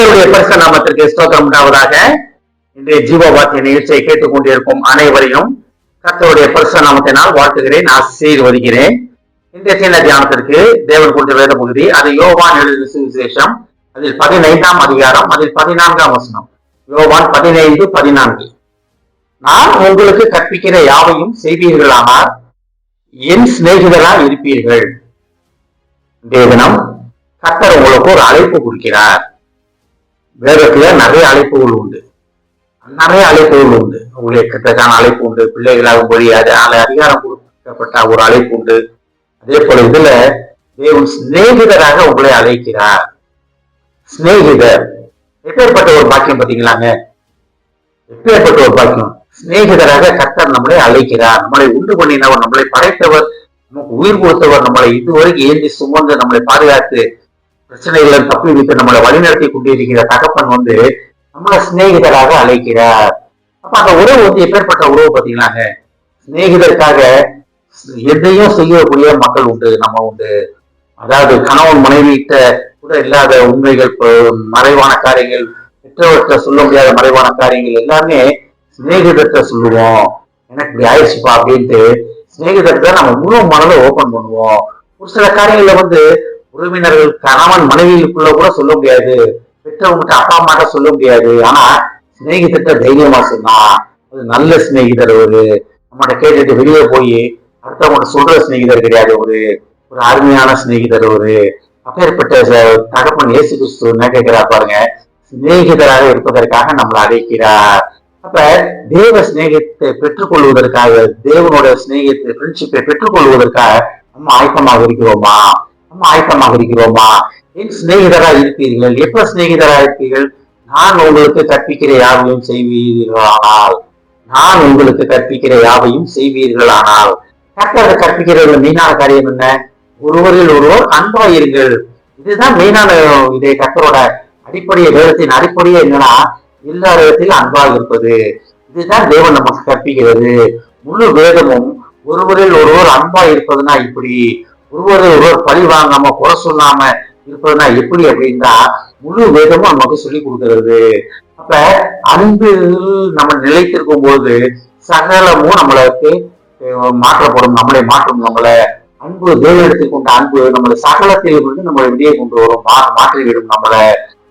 கர்த்தருடைய பரிசுத்த நாமத்திற்கு ஸ்தோத்திரம் உண்டாவதாக. இன்றைய ஜீவவாக்கிய நிகழ்ச்சியை கேட்டுக் கொண்டிருக்கும் அனைவரையும் கர்த்தருடைய பரிசுத்த நாமத்தினால் வாழ்த்துகிறேன், ஆசீர்வதிக்கிறேன். இன்றைய சின்ன தியானத்திற்கு தேவன் கொடுத்த வேத பகுதி, அது யோவான் எழுதின சுவிசேஷம், அதில் 15ஆம் அதிகாரம், அதில் 14ஆம் வசனம். யோவான் 15:14. நான் உங்களுக்கு கற்பிக்கிற யாவையும் செய்வீர்களானால் என் சிநேகிதராய் இருப்பீர்கள். இன்றைய தினம் கர்த்தர் உங்களுக்கு ஒரு அழைப்பு கொடுக்கிறார். வேதத்துல நிறைய அழைப்புகள் உண்டு, ஊழியத்துக்கான அழைப்பு உண்டு, பிள்ளைகளாகும்படி அதிகாரம் கொடுக்கப்பட்ட ஒரு அழைப்பு உண்டு. அதே போல இதுல தேவன் சிநேகிதராக உங்களை அழைக்கிறார். சிநேகிதர் எப்பேற்பட்ட ஒரு பாக்கியம் பார்த்தீங்களாங்க, எப்பேற்பட்ட ஒரு பாக்கியம். சிநேகிதராக கர்த்தர் நம்மளை அழைக்கிறார். நம்மளை உண்டு பண்ணினவர், நம்மளை படைத்தவர், நமக்கு உயிர் கொடுத்தவர், நம்மளை இதுவரைக்கும் ஏந்தி சுமந்து நம்மளை பாதுகாத்து பிரச்சனைகளை தப்பி வைத்து நம்மளை வழிநடத்தி கொண்டிருக்கிற தகப்பன் நம்மளை சிநேகிதராக அழைக்கிறார். அப்ப அந்த உறவு எப்பேற்பட்ட உறவு பார்த்தீங்களாங்க. சிநேகிதருக்காக எதையும் செய்யக்கூடிய மக்கள் உண்டு, நம்ம உண்டு. அதாவது கணவன் மனைவிட்ட கூட இல்லாத உண்மைகள், மறைவான காரியங்கள், பெற்றவர்கிட்ட சொல்ல முடியாத மறைவான காரியங்கள் எல்லாமே சிநேகிதத்தை சொல்லுவோம். எனக்கு இப்படி ஆயிடுச்சுப்பா அப்படின்ட்டு சிநேகிதத்தை நம்ம முழு மனதை ஓபன் பண்ணுவோம். ஒரு சில காரியங்கள்ல உறவினர்கள் கணவன் மனைவிக்குள்ள கூட சொல்ல முடியாது, பெற்றவங்கிட்ட அப்பா அம்மாட்ட சொல்ல முடியாது. ஆனா சிநேகிதத்தை தைரியமா சொன்னா அது நல்ல சிநேகிதர். நம்மகிட்ட கேட்டுட்டு வெளியே போய் அடுத்தவங்க சொல்ற சிநேகிதர் கிடையாது. ஒரு அருமையான சிநேகிதர். அப்பேற்பட்ட தகப்பன் இயேசு கிறிஸ்து என்ன கேட்கிறார் பாருங்க, சிநேகிதராக இருப்பதற்காக நம்மளை அழைக்கிறார். அப்ப தேவ சிநேகத்தை பெற்றுக்கொள்வதற்காக, தேவனுடைய சிநேகத்தை ஃப்ரெண்ட்ஷிப்பை பெற்றுக்கொள்வதற்காக நம்ம ஆயத்தமாக இருக்கிறோமா? என் சிநேகிதரா இருப்பீர்கள். எப்ப சிநேகிதரா இருப்பீர்கள்? நான் உங்களுக்கு கற்பிக்கிற யாவையும் செய்வீர்களானால். கர்த்தர் கற்பிக்கிறது மெயினான காரியம் என்ன? ஒருவரில் ஒருவர் அன்பாயிருங்கள். இதுதான் மெயினான கர்த்தரோட அடிப்படையை, வேதத்தின் அடிப்படையே என்னன்னா எல்லா இடத்திலும் அன்பாக இருப்பது. இதுதான் தேவன் நமக்கு கற்பிக்கிறது. முழு வேதமும் ஒருவரில் ஒருவர் அன்பா இருப்பதுன்னா இப்படி, ஒருவரை ஒருவர் பழி வாங்காம குறை சொல்லாம இருப்பதுன்னா எப்படி அப்படின்னா முழு வேதமும் நமக்கு சொல்லி கொடுக்கிறது. அப்ப அன்பில் நம்ம நிலைத்திருக்கும் போது சகலமும் நம்மளுக்கு மாற்றப்படும், நம்மளை மாற்றும். நம்மளை அன்பு, தேவனிடத்தில் கொண்ட அன்பு நம்மளை சகலத்தில் நம்மளை வெளியே கொண்டு வரும், மாற்றிவிடும் நம்மளை.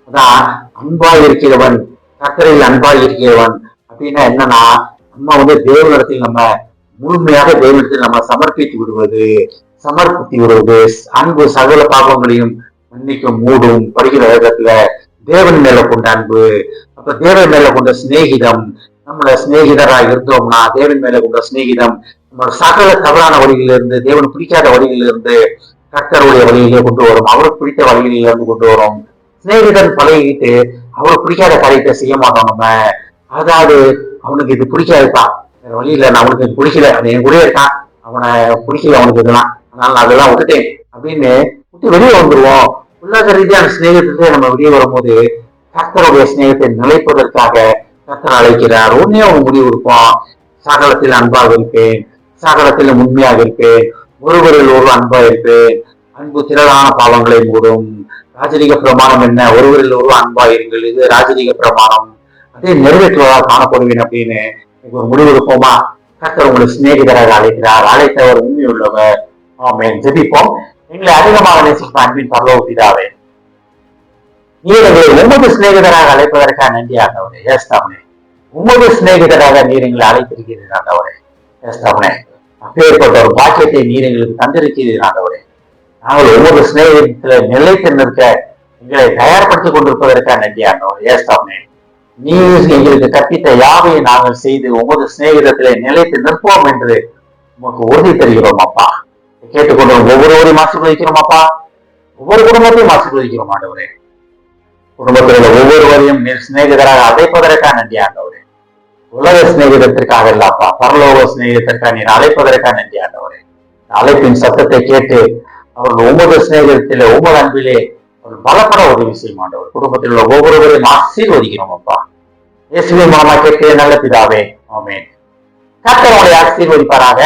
அதான் அன்பாய் இருக்கிறவன், கர்த்தரில் அன்பாய் இருக்கிறவன் அப்படின்னா என்னன்னா நம்ம தேவனிடத்தில் நம்ம முழுமையாக தேவனிடத்தில் நம்ம சமர்ப்பித்து விடுவது. அன்பு சகல பாவங்களையும் மன்னிக்கும், மூடும். படிக்கிற வேதத்துல தேவன் மேல கொண்ட அன்பு. அப்ப தேவன் மேல கொண்ட சிநேகிதம், நம்மள சிநேகிதரா இருந்தோம்னா தேவன் மேல கொண்ட சிநேகிதம் நம்ம சகல தவறான வழிகளிலிருந்து, தேவன் பிடிக்காத வழிகளிலிருந்து கர்த்தருடைய வழியிலே கொண்டு வரும், அவருக்கு பிடித்த வழிகளிலிருந்து கொண்டு வரும். சிநேகிதன் பழகிட்டு அவருக்கு பிடிக்காத காரியத்தை செய்ய மாட்டோம் நம்ம. அதாவது அவனுக்கு இது பிடிக்காதுதான், வேற வழி இல்லை, நான் அவனுக்கு இது பிடிக்கல, அது என் கூட இருக்கான், அவனை பிடிக்கல அவனுக்கு இதெல்லாம், அதனால நான் அதெல்லாம் விட்டுட்டேன் அப்படின்னு விட்டு வெளியே வந்துருவோம். உலக ரீதியான சிநேகத்திலே நம்ம வெளியே வரும்போது கர்த்தருடைய சிநேகத்தை நிலைப்பதற்காக கர்த்தர் அழைக்கிறார். உடனே அவங்க முடிவு இருப்போம், சகலத்தில் அன்பாக இருப்பேன், சகலத்தில் உண்மையாக இருப்பேன், ஒருவரில் ஒரு அன்பாக இருப்பேன், அன்பு திரளான பாவங்களை மூடும். ராஜரீக பிரமாணம் என்ன? ஒருவரில் ஒரு அன்பாக இருங்கள், இது ராஜரீக பிரமாணம், அதே நிறைவேற்றுவதாக காணப்படுவேன் அப்படின்னு ஒரு முடிவு இருப்போமா? கர்த்தர் உங்களை சிநேகிதராக அழைக்கிறார். அழைத்தவர் உண்மை உள்ளவர். ஆமென். ஜெபிப்போம். எங்களை அதிகமாக நேசிக்கும் அன்பின் பரலோக பிதாவே, நீர் எங்களை உமது சிநேகிதராக அழைப்பதற்காக நன்றி ஆண்டவரே. ஏஸ்தாவனே, உமது சிநேகிதராக நீர் எங்களை அழைத்திருக்கிறீர் ஆண்டவரே. ஏஸ்தாவனே, அப்பேற்பட்ட ஒரு பாக்கியத்தை நீர் எங்களுக்கு தந்திருக்கிறீர் ஆண்டவரே. நாங்கள் ஒவ்வொரு சிநேகத்துல நிலைத்து நிற்க எங்களை தயார்படுத்திக் கொண்டிருப்பதற்காக நன்றி ஆண்டவரே. ஏஸ்தாவனே, நீர் எங்களுக்கு கற்பித்த யாவையை நாங்கள் செய்து உமது சிநேகிதத்திலே நிலைத்து நிற்போம் என்று உமக்கு உறுதி தருகிறோம் அப்பா. கேட்டுக்கொண்டு ஒவ்வொருவரையும் ஆசீர்வதிக்கிறோம் அப்பா, ஒவ்வொரு குடும்பத்தையும் ஆசீர்வதிக்கிறோம் ஆண்டவரே. குடும்பத்தில் உள்ள ஒவ்வொருவரையும் நீர் சிநேகிதராக அழைப்பதற்காக நன்றி ஆண்டவரே. உலக சிநேகிதத்திற்காக இல்லப்பா, பரலோக சிநேகிதத்திற்காக நீர் அழைப்பதற்காக நன்றி ஆண்டவரே. அழைப்பின் சத்தத்தை கேட்டு அவர்கள் உமது சிநேகிதத்திலே, உமது அன்பிலே அவர்கள் பலப்பட உதவி செய்யும் ஆண்டவர். குடும்பத்தில் உள்ள ஒவ்வொருவரையும் ஆசீர்வதிக்கிறோம் அப்பா. இயேசுவின் மூலமா கேட்கிற நல்ல பிதாவே. ஆமென். கர்த்தர் உங்களை ஆசீர்வதிப்பாராக.